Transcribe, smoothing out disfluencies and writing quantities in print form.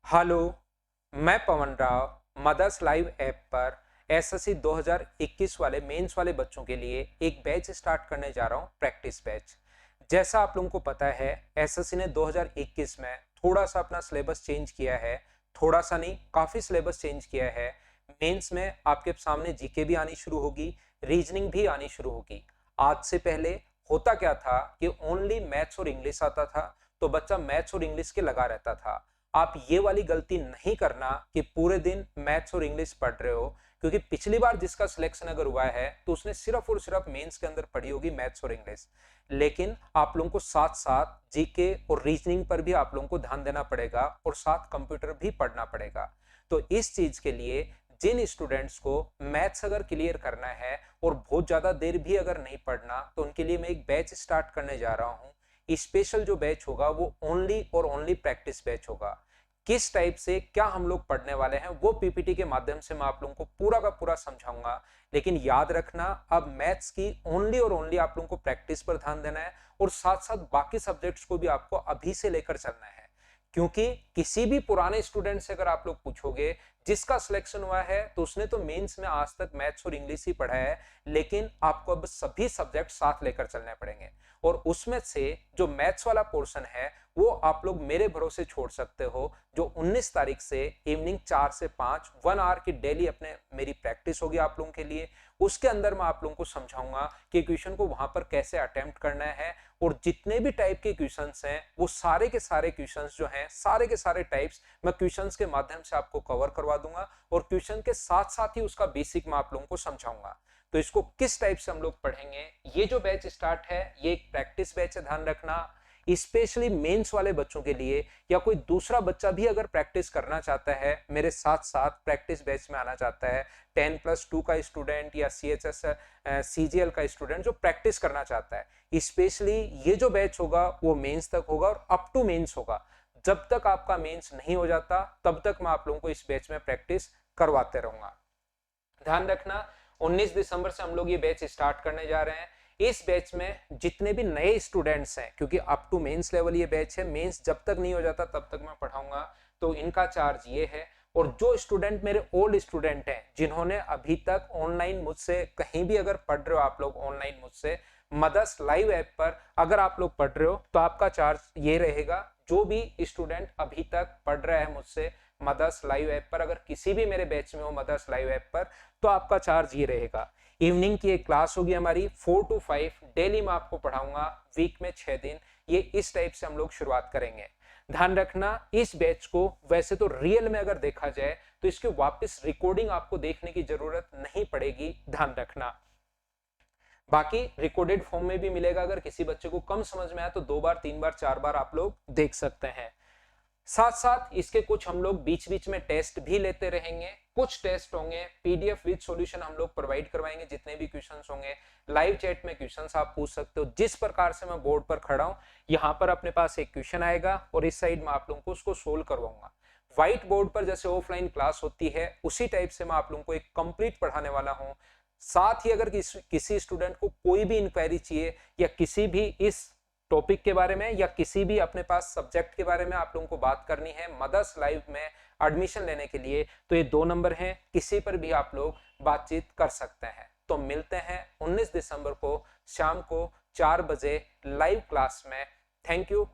Hello, मैं पवन Rao mother's live app पर SSC 2021 वाले मेंस वाले बच्चों के लिए एक बैच स्टार्ट करने जा रहा हूं, प्रैक्टिस बैच। जैसा आप लोगों को पता है, एसएससी ने 2021 में थोड़ा सा अपना सिलेबस चेंज किया है। थोड़ा सा नहीं, काफी सिलेबस चेंज किया है। मेंस में आपके सामने जीके भी आनी शुरू होगी, रीजनिंग भी आनी शुरू होगी। आज से पहले होता क्या था कि ओनली मैथ्स और इंग्लिश आता था, तो बच्चा मैथ्स और इंग्लिश के लगा रहता था। आप ये वाली गलती नहीं करना कि पूरे दिन मैथ्स और इंग्लिश पढ़ रहे हो, क्योंकि पिछली बार जिसका सिलेक्शन अगर हुआ है तो उसने सिर्फ और सिर्फ मेंस के अंदर पढ़ी होगी मैथ्स और इंग्लिश। लेकिन आप लोगों को साथ साथ जीके और रीजनिंग पर भी आप लोगों को ध्यान देना पड़ेगा और साथ कंप्यूटर भी पढ़ना पड़ेगा। तो इस चीज के लिए जिन स्टूडेंट्स को मैथ्स अगर क्लियर करना है और बहुत ज्यादा देर भी अगर नहीं पढ़ना, तो उनके लिए मैं एक बैच स्टार्ट करने जा रहा हूँ। स्पेशल जो बैच होगा वो ओनली और ओनली प्रैक्टिस बैच होगा। किस टाइप से क्या हम लोग पढ़ने वाले हैं वो पीपीटी के माध्यम से मैं आप लोगों को पूरा का पूरा समझाऊंगा। लेकिन याद रखना, अब मैथ्स की ओनली और ओनली आप लोगों को प्रैक्टिस पर ध्यान देना है और साथ साथ बाकी सब्जेक्ट्स को भी आपको अभी से लेकर चलना है। क्योंकि किसी भी पुराने स्टूडेंट से अगर आप लोग पूछोगे जिसका सिलेक्शन हुआ है, तो उसने तो मेंस में आज तक मैथ्स और इंग्लिश ही पढ़ा है, लेकिन आपको अब सभी सब्जेक्ट साथ लेकर चलने पड़ेंगे। और उसमें से जो मैथ्स वाला पोर्शन है वो आप लोग मेरे भरोसे छोड़ सकते हो। जो 19 तारीख से इवनिंग 4 से 5 1 आवर की डेली अपने मेरी प्रैक्टिस होगी आप लोगों के लिए। उसके अंदर मैं आप लोगों को समझाऊंगा कि क्वेश्चन को वहां पर कैसे अटेम्प्ट करना है, और जितने भी टाइप के क्वेश्चंस हैं वो सारे के सारे क्वेश्चंस जो हैं, सारे के सारे टाइप्स मैं क्वेश्चंस के माध्यम से आपको कवर करवा दूंगा, और क्वेश्चन के साथ साथ ही उसका बेसिक मैं आप लोगों को समझाऊंगा। तो इसको किस टाइप से हम लोग पढ़ेंगे, ये जो बैच स्टार्ट है ये एक प्रैक्टिस बैच है, ध्यान रखना। स्पेशली मेंस वाले बच्चों के लिए, या कोई दूसरा बच्चा भी अगर प्रैक्टिस करना चाहता है, मेरे साथ साथ प्रैक्टिस बैच में आना चाहता है, 10+2 का स्टूडेंट या सीएचएस सीजीएल का स्टूडेंट जो प्रैक्टिस करना चाहता है, स्पेशली ये जो बैच होगा वो मेंस तक होगा और अप टू मेंस होगा। जब तक आपका मेंस नहीं हो जाता तब तक मैं आप लोगों को इस बैच में प्रैक्टिस करवाते रहूंगा। ध्यान रखना, 19 दिसंबर से हम लोग ये बैच स्टार्ट करने जा रहे हैं। इस बैच में जितने भी नए स्टूडेंट्स हैं, क्योंकि अप टू मेंस लेवल ये बैच है, मेंस जब तक नहीं हो जाता तब तक मैं पढ़ाऊंगा, तो इनका चार्ज ये है। और जो स्टूडेंट मेरे ओल्ड स्टूडेंट हैं, जिन्होंने अभी तक ऑनलाइन मुझसे कहीं भी अगर पढ़ रहे हो, आप लोग ऑनलाइन मुझसे मदर्स लाइव ऐप पर अगर आप लोग पढ़ रहे हो, तो आपका चार्ज ये रहेगा। जो भी स्टूडेंट अभी तक पढ़ रहा है मुझसे मदर्स लाइव ऐप पर, अगर किसी भी मेरे बैच में हो मदर्स लाइव ऐप पर, तो आपका चार्ज ये रहेगा। इवनिंग की एक क्लास होगी हमारी 4 to 5, डेली मैं आपको पढ़ाऊंगा, वीक में 6 दिन। ये इस टाइप से हम लोग शुरुआत करेंगे। ध्यान रखना, इस बैच को वैसे तो रियल में अगर देखा जाए तो इसके वापस रिकॉर्डिंग आपको देखने की जरूरत नहीं पड़ेगी, ध्यान रखना। बाकी रिकॉर्डेड फॉर्म में भी मिलेगा, अगर किसी बच्चे को कम समझ में आया तो 2 बार 3 बार 4 बार आप लोग देख सकते हैं। साथ साथ इसके कुछ हम लोग बीच बीच में टेस्ट भी लेते रहेंगे। कुछ टेस्ट होंगे पीडीएफ विद सॉल्यूशन हम लोग प्रोवाइड करवाएंगे, जितने भी क्वेश्चंस होंगे लाइव चैट में क्वेश्चंस आप पूछ सकते हो। जिस प्रकार से मैं बोर्ड पर खड़ा हूं, यहां पर अपने पास एक क्वेश्चन आएगा और इस साइड में आप लोगों को उसको सोल्व करवाऊंगा। व्हाइट बोर्ड पर जैसे ऑफलाइन क्लास होती है उसी टाइप से मैं आप लोगों को एक कंप्लीट पढ़ाने वाला हूं। साथ ही अगर किसी स्टूडेंट को कोई भी इंक्वायरी चाहिए, या किसी भी इस टॉपिक के बारे में, या किसी भी अपने पास सब्जेक्ट के बारे में आप लोगों को बात करनी है मदर्स लाइव में एडमिशन लेने के लिए, तो ये 2 नंबर हैं, किसी पर भी आप लोग बातचीत कर सकते हैं। तो मिलते हैं 19 दिसंबर को शाम को 4 बजे लाइव क्लास में। Thank you.